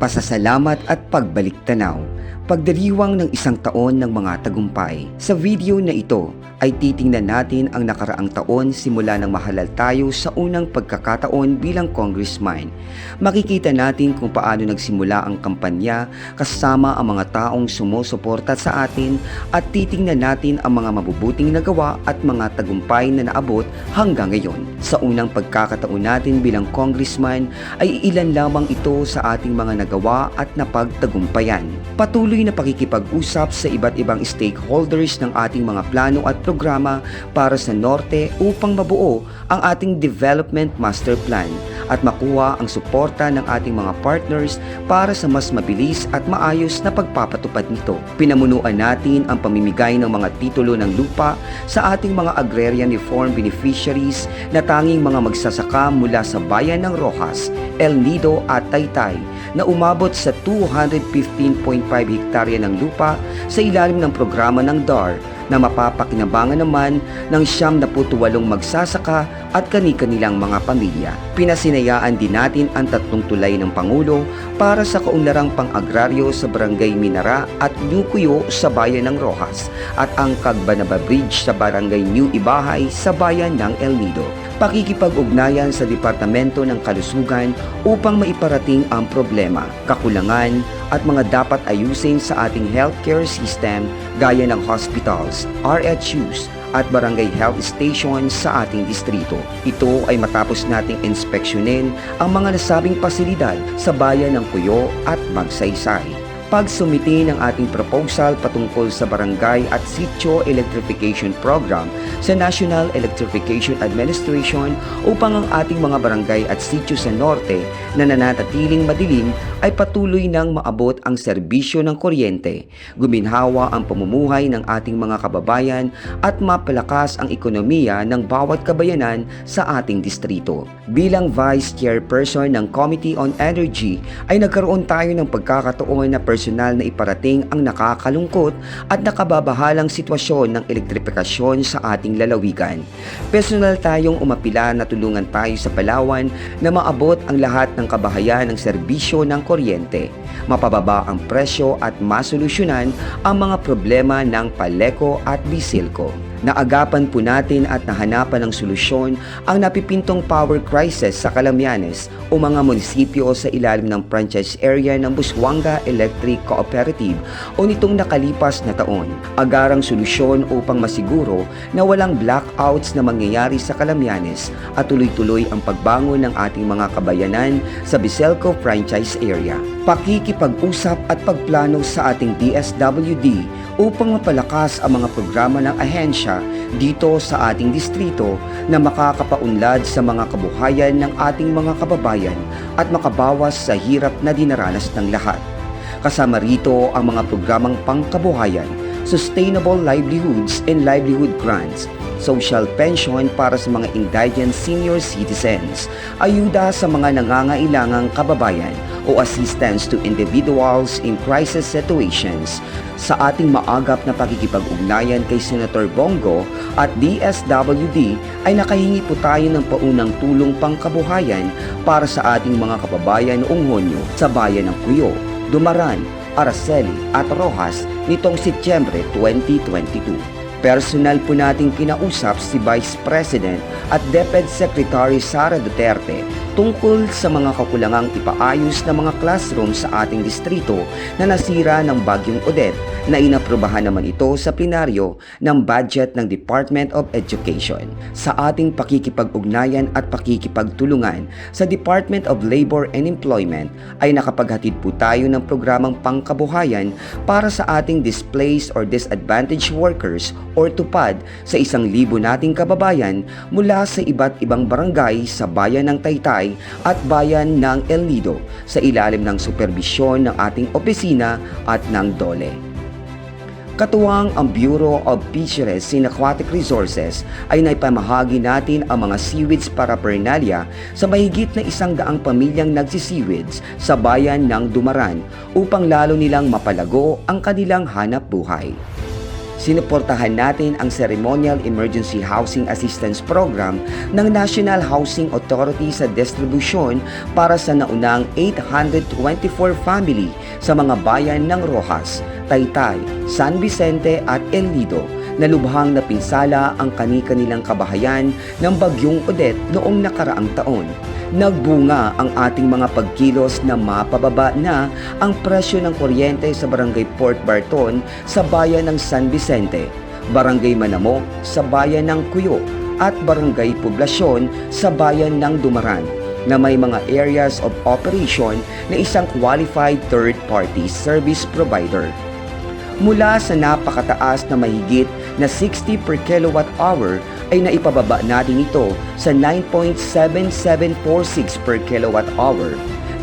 pasasalamat at pagbalik-tanaw, pagdiriwang ng isang taon ng mga tagumpay. Sa video na ito ay titingnan natin ang nakaraang taon simula nang mahalal tayo sa unang pagkakataon bilang congressman. Makikita natin kung paano nagsimula ang kampanya kasama ang mga taong sumusuporta sa atin at titingnan natin ang mga mabubuting nagawa at mga tagumpay na naabot hanggang ngayon. Sa unang pagkakataon natin bilang congressman ay ilan lamang ito sa ating mga nagawa at napagtagumpayan. Patuloy na pakikipag-usap sa iba't ibang stakeholders ng ating mga plano at programa para sa Norte upang mabuo ang ating Development Master Plan at makuha ang suporta ng ating mga partners para sa mas mabilis at maayos na pagpapatupad nito. Pinamunuan natin ang pamimigay ng mga titulo ng lupa sa ating mga agrarian reform beneficiaries na tanging mga magsasaka mula sa bayan ng Roxas, El Nido at Taytay na umabot sa 215.5 hektarya ng lupa sa ilalim ng programa ng DAR na mapapakinabangan naman ng 78 magsasaka at kani-kanilang mga pamilya. Pinasinayaan din natin ang 3 tulay ng Pangulo para sa kaunlarang pang-agraryo sa Barangay Minara at New Cuyo sa bayan ng Roxas at ang Cagbanaba Bridge sa Barangay New Ibahay sa bayan ng El Nido. Pakikipag-ugnayan sa Departamento ng Kalusugan upang maiparating ang problema, kakulangan at mga dapat ayusin sa ating healthcare system gaya ng hospitals, RHUs at barangay health stations sa ating distrito. Ito ay matapos nating inspeksyonin ang mga nasabing pasilidad sa bayan ng Cuyo at Magsaysay. Pagsumiti ng ating proposal patungkol sa barangay at sitio electrification program sa National Electrification Administration upang ang ating mga barangay at sitio sa norte na nananatiling madilim ay patuloy nang maabot ang serbisyo ng kuryente, guminhawa ang pamumuhay ng ating mga kababayan at mapalakas ang ekonomiya ng bawat kabayanan sa ating distrito. Bilang Vice Chairperson ng Committee on Energy ay nagkaroon tayo ng pagkakataon na personal na iparating ang nakakalungkot at nakababahalang sitwasyon ng elektrifikasyon sa ating lalawigan. Personal tayong umapila na tulungan tayo sa Palawan na maabot ang lahat ng kabahayan ng serbisyo ng kuryente, mapababa ang presyo at masolusyonan ang mga problema ng Paleco at Bisilco. Naagapan po natin at nahanapan ng solusyon ang napipintong power crisis sa Calamianes o mga munisipyo sa ilalim ng franchise area ng Busuanga Electric Cooperative o nitong nakalipas na taon. Agarang solusyon upang masiguro na walang blackouts na mangyayari sa Calamianes at tuloy-tuloy ang pagbangon ng ating mga kabayanan sa Biselco franchise area. Pakikipag-usap at pagplano sa ating DSWD upang mapalakas ang mga programa ng ahensya dito sa ating distrito na makakapaunlad sa mga kabuhayan ng ating mga kababayan at makabawas sa hirap na dinaranas ng lahat. Kasama rito ang mga programang pangkabuhayan, sustainable livelihoods and livelihood grants, social pension para sa mga indigent senior citizens, ayuda sa mga nangangailangang kababayan o assistance to individuals in crisis situations. Sa ating maagap na pakikipag-ugnayan kay Senator Bongo at DSWD ay nakahingi po tayo ng paunang tulong pangkabuhayan para sa ating mga kababayan noong Hunyo sa bayan ng Cuyo, Dumaran, Araceli at Roxas nitong Setyembre 2022. Personal po nating kinausap si Vice President at DepEd Secretary Sara Duterte tungkol sa mga kakulangang ipaayos na mga classroom sa ating distrito na nasira ng Bagyong Odette na inaprubahan naman ito sa plenaryo ng budget ng Department of Education. Sa ating pakikipag-ugnayan at pakikipagtulungan sa Department of Labor and Employment ay nakapaghatid po tayo ng programang pangkabuhayan para sa ating displaced or disadvantaged workers or TUPAD sa 1,000 nating kababayan mula sa iba't ibang barangay sa bayan ng Taytay at bayan ng El Nido sa ilalim ng superbisyon ng ating opisina at ng DOLE. Katuwang ang Bureau of Fisheries and Aquatic Resources ay naipamahagi natin ang mga seaweeds paraphernalia sa mahigit na 100 pamilyang nagsisiweeds sa bayan ng Dumaran upang lalo nilang mapalago ang kanilang hanap buhay. Sinuportahan natin ang Ceremonial Emergency Housing Assistance Program ng National Housing Authority sa distribusyon para sa naunang 824 family sa mga bayan ng Roxas, Taytay, San Vicente at El Nido na lubhang napinsala ang kani-kanilang kabahayan ng Bagyong Odette noong nakaraang taon. Nagbunga ang ating mga pagkilos na mapababa na ang presyo ng kuryente sa Barangay Port Barton sa bayan ng San Vicente, Barangay Manamok sa bayan ng Cuyo at Barangay Poblasyon sa bayan ng Dumaran na may mga areas of operation na isang qualified third-party service provider. Mula sa napakataas na mahigit na 60 per kilowatt hour ay naipababa natin ito sa 9.7746 per kilowatt hour.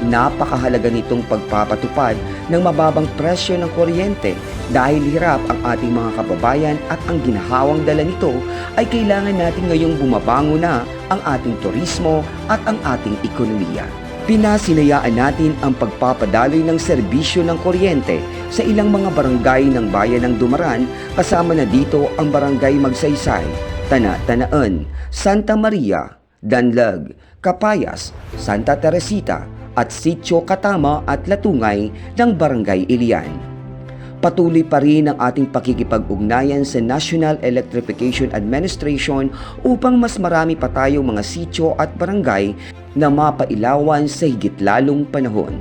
Napakahalaga nitong pagpapatupad ng mababang presyo ng kuryente dahil hirap ang ating mga kababayan at ang ginahawang dala nito ay kailangan natin ngayong bumabango na ang ating turismo at ang ating ekonomiya. Pinasinayaan natin ang pagpapadaloy ng serbisyo ng kuryente sa ilang mga barangay ng bayan ng Dumaran kasama na dito ang Barangay Magsaysay, Tana-Tanaan, Santa Maria, Danlag, Capayas, Santa Teresita at Sitio Katama at Latungay ng Barangay Ilian. Patuloy pa rin ang ating pakikipag-ugnayan sa National Electrification Administration upang mas marami pa tayong mga sitio at barangay na mapailawan sa higit lalong panahon.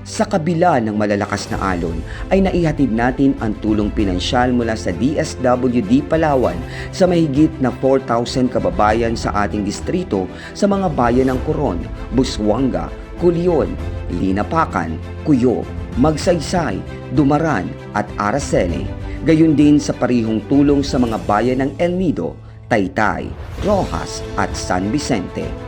Sa kabila ng malalakas na alon ay naihatid natin ang tulong pinansyal mula sa DSWD Palawan sa mahigit na 4,000 kababayan sa ating distrito sa mga bayan ng Coron, Busuanga, Culion, Linapacan, Cuyo, Magsaysay, Dumaran at Araceli. Gayon din sa parihong tulong sa mga bayan ng El Nido, Taytay, Roxas at San Vicente.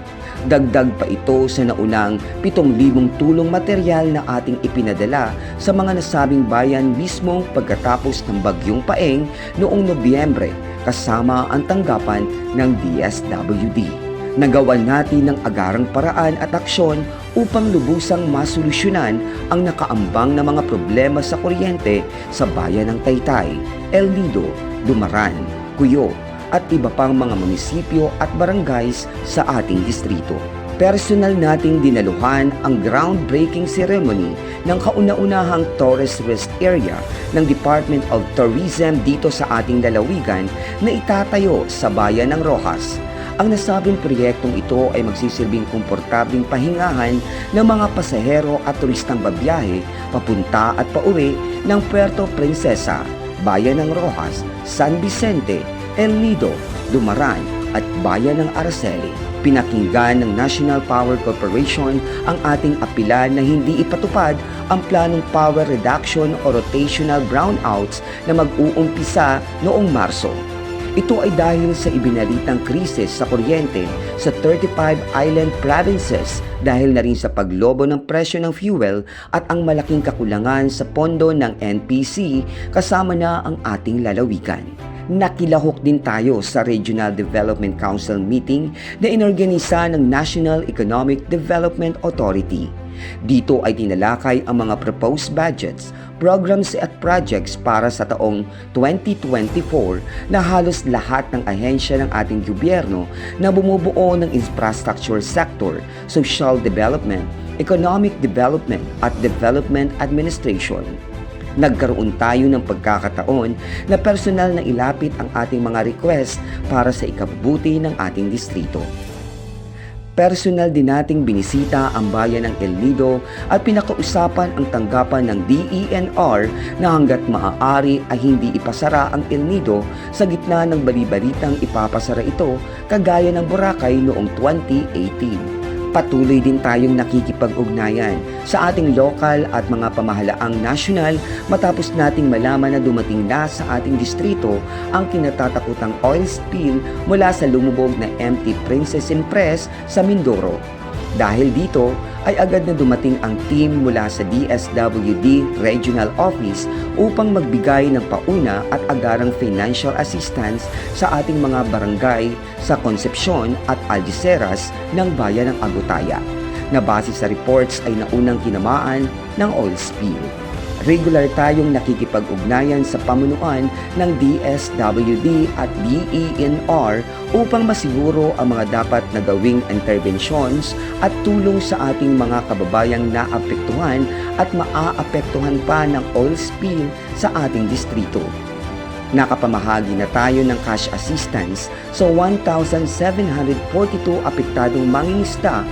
Dagdag pa ito sa naunang 7,000 tulong material na ating ipinadala sa mga nasabing bayan mismong pagkatapos ng Bagyong Paeng noong Nobyembre kasama ang tanggapan ng DSWD. Nagawa natin ng agarang paraan at aksyon upang lubusang masolusyonan ang nakaambang na mga problema sa kuryente sa bayan ng Taytay, El Nido, Dumaran, Cuyo at iba pang mga munisipyo at barangays sa ating distrito. Personal nating dinaluhan ang groundbreaking ceremony ng kauna-unahang tourist rest area ng Department of Tourism dito sa ating lalawigan na itatayo sa bayan ng Roxas. Ang nasabing proyektong ito ay magsisilbing komportabling pahingahan ng mga pasahero at turistang babiyahe papunta at pauwi ng Puerto Princesa, bayan ng Roxas, San Vicente, El Nido, Dumaran at bayan ng Araceli. Pinakinggan ng National Power Corporation ang ating apila na hindi ipatupad ang planong power reduction o rotational brownouts na mag-uumpisa noong Marso. Ito ay dahil sa ibinalitang krisis sa kuryente sa 35 island provinces dahil na rin sa paglobo ng presyo ng fuel at ang malaking kakulangan sa pondo ng NPC kasama na ang ating lalawigan. Nakilahok din tayo sa Regional Development Council meeting na inorganisa ng National Economic Development Authority. Dito ay tinalakay ang mga proposed budgets, programs at projects para sa taong 2024 na halos lahat ng ahensya ng ating gobyerno na bumubuo ng infrastructure sector, social development, economic development at development administration. Nagkaroon tayo ng pagkakataon na personal na ilapit ang ating mga request para sa ikabubuti ng ating distrito. Personal din nating binisita ang bayan ng El Nido at pinakausapan ang tanggapan ng DENR na hanggat maaari ay hindi ipasara ang El Nido sa gitna ng bali-balitang ipapasara ito kagaya ng Boracay noong 2018. Patuloy din tayong nakikipag-ugnayan sa ating lokal at mga pamahalaang nasyonal matapos nating malaman na dumating na sa ating distrito ang kinatatakutang oil spill mula sa lumubog na MT Princess Impress sa Mindoro. Dahil dito ay agad na dumating ang team mula sa DSWD Regional Office upang magbigay ng pauna at agarang financial assistance sa ating mga barangay sa Concepcion at Algeciras ng bayan ng Agutaya, na base sa reports ay naunang tinamaan ng oil spill. regular tayong nakikipag-ugnayan sa pamunuan ng DSWD at DENR upang masiguro ang mga dapat na gawing interventions at tulong sa ating mga kababayang naapektuhan at maaapektuhan pa ng oil spill sa ating distrito. Nakapamahagi na tayo ng cash assistance sa 1,742 apektadong mangingisda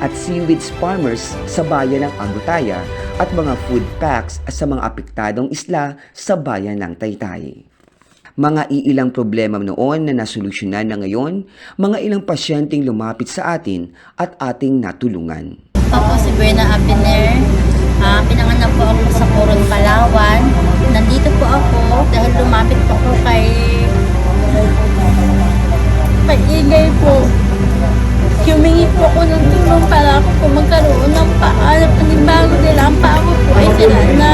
at seaweeds farmers sa bayan ng Agutaya at mga food packs sa mga apektadong isla sa bayan ng Taytay. Mga iilang problema noon na nasolusyonan na ngayon, mga ilang pasyenteng lumapit sa atin at ating natulungan. Ako si Buena Abiner. Pinanganak po ako sa Coron, Palawan. Nandito po ako dahil lumapit po ako kay Igay po. Humingi po ako ng tulong para ako po magkaroon ng paa. Panibago nila ang paa ko po ay sila na.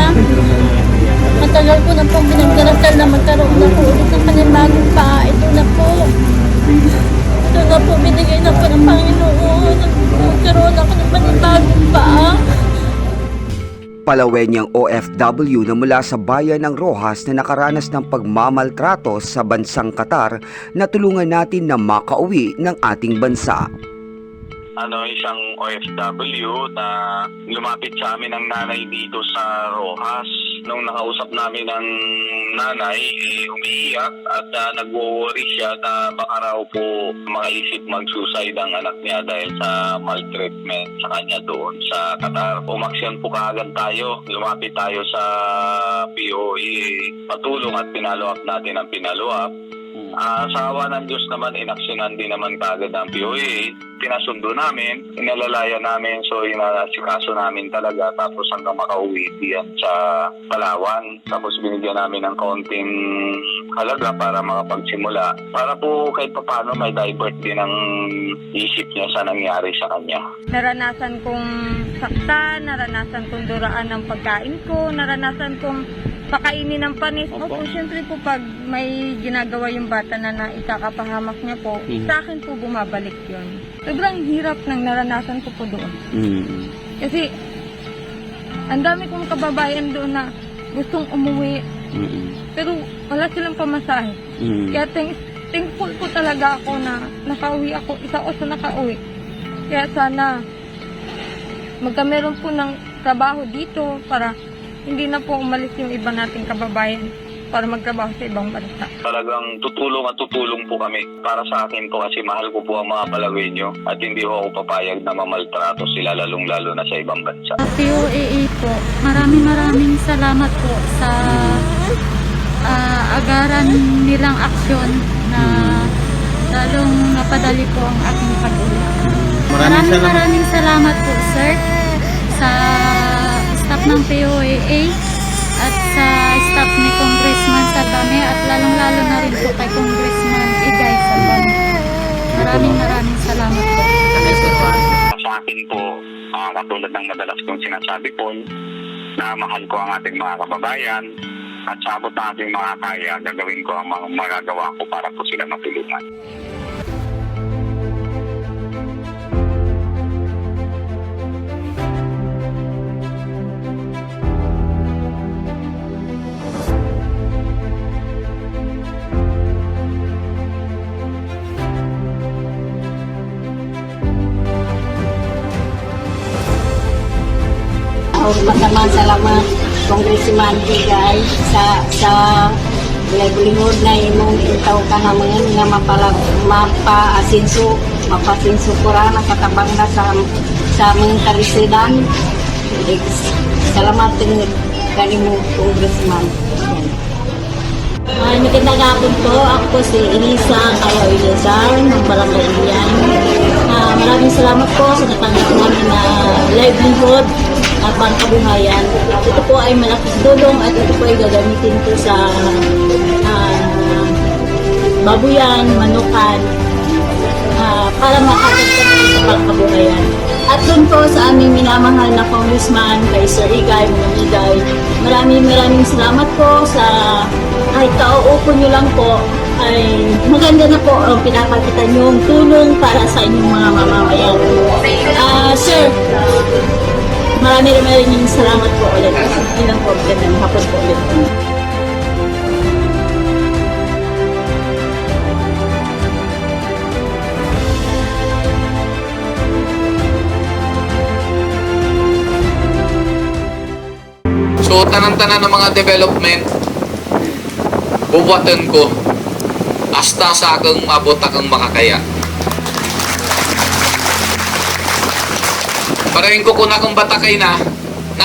Matagal ko na pong pinagdarasal na magkaroon na po ulit ng panibagong paa. Ito na po. Ito na po, binigay na po ng Panginoon. Magkaroon ako ng panibagong paa. Palawenyang OFW na mula sa bayan ng Rojas na nakaranas ng pagmamaltrato sa bansang Qatar na tulungan natin na makauwi ng ating bansa. Isang OFW na lumapit sa amin ng nanay dito sa Rojas. Nung nakausap namin ng nanay, umiiyak at nagwo-worry siya na baka raw po makaisip mag-suicide ang anak niya dahil sa maltreatment sa kanya doon sa Qatar. Umaksyon po kaagad tayo, lumapit tayo sa POE, patulong at pinalo-up natin ang pinalo-up. Sa awa ng Diyos naman, inaksyonan din naman kaagad ang POA. Pinasundo namin, inalalaya namin, so inasikaso namin talaga. Tapos hanggang makauwi diyan sa Palawan. Tapos binigyan namin ng kaunting halaga para makapagsimula. Para po kahit paano may divert din ang isip niya sa nangyari sa kanya. Naranasan kong saktan, naranasan kong duraan ng pagkain ko, naranasan kong pakainin ng panis. Opo, syempre po pag may ginagawa yung bata na ikakapahamak niya po, sa akin po bumabalik yun. Sobrang hirap ng naranasan ko po doon. Kasi, ang dami kong kababayan doon na gustong umuwi. Pero wala silang pamasahe. Kaya thankful po talaga ako na nakauwi ako, isa o sa nakauwi. Kaya sana magkameron po ng trabaho dito para hindi na po umalis yung iba nating kababayan para magtrabaho sa ibang bansa. Talagang tutulong at tutulong po kami para sa akin po kasi mahal ko po ang mga Palawenyo at hindi ko ako papayag na mamaltrato sila lalong-lalo na sa ibang bansa. POAA po, maraming salamat po sa agaran nilang aksyon na lalong napadali po ang aking pag-uwi. Maraming salamat po, sir, sa staff ng POAA at sa staff ni Congressman Salvame at lalong-lalo na rin po kay Congressman Igay Salvame. Maraming salamat po. Sa akin po, katulad ng madalas kong sinasabi po, na mahal ko ang ating mga kababayan at sa abot ng ating mga kaya, gagawin ko ang mga magagawa ko para po sila matulungan. Salamat Congressman Igay sa livelihood na imong itaw ka naman nga mapaasinso ko ra nakatabang na sa mga kalisidan. Salamat din kanimo Congressman. Magandang hapon po. Ako po si Elisa Kayo Ilizar ng Barangay Ilian. Maraming salamat po sa natanggap namin na livelihood at pangkabuhayan. Ito po ay malaking tulong at ito po ay gagamitin po sa babuyan, manukan para makakagtag po sa pangkabuhayan. At dun po sa aming minamahal na Congressman kay Sir Igay Munigay, maraming salamat po sa kahit kauupo nyo lang po ay maganda na po ang pinapakita nyo tulong para sa inyong mga mamamayan. Sir, Maraming salamat po ulit. Ilang po, ganun, hapon po ulit. So, tanan-tanan ng mga development, bubuhaton ko hasta sa akong mabot akong makakaya. Parahin ko kung akong batakay na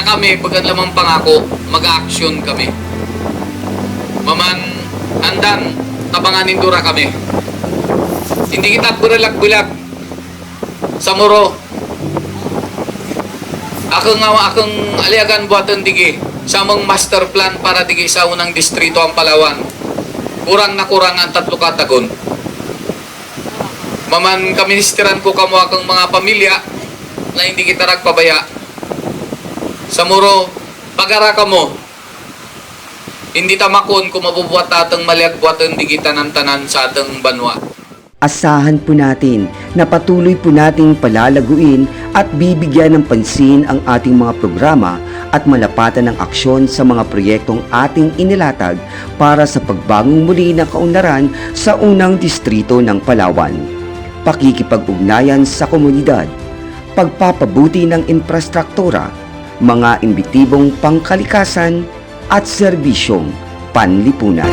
kami, pagkat lamang pangako, mag-action kami. Maman, andan, tabanganin dura kami. Hindi kita bulag-bulag sa muro. Akong aliagan buhaton digi sa mong master plan para digi sa unang distrito ang Palawan. Kurang na kurang ang 3 katagon. Maman kaministeran ko kamo akong mga pamilya na hindi kita nagpabaya. Sa muro, pagara ka mo, hindi tamakon kung mabubuhat atong maliagbuhaton digi tanan-tanan sa atong banwa. Asahan po natin na patuloy po nating palalaguin at bibigyan ng pansin ang ating mga programa at malapatan ng aksyon sa mga proyektong ating inilatag para sa pagbagong muli ng kaunlaran sa unang distrito ng Palawan. Pakikipag-ugnayan sa komunidad, pagpapabuti ng infrastruktura, mga imbitibong pangkalikasan at serbisyong panlipunan.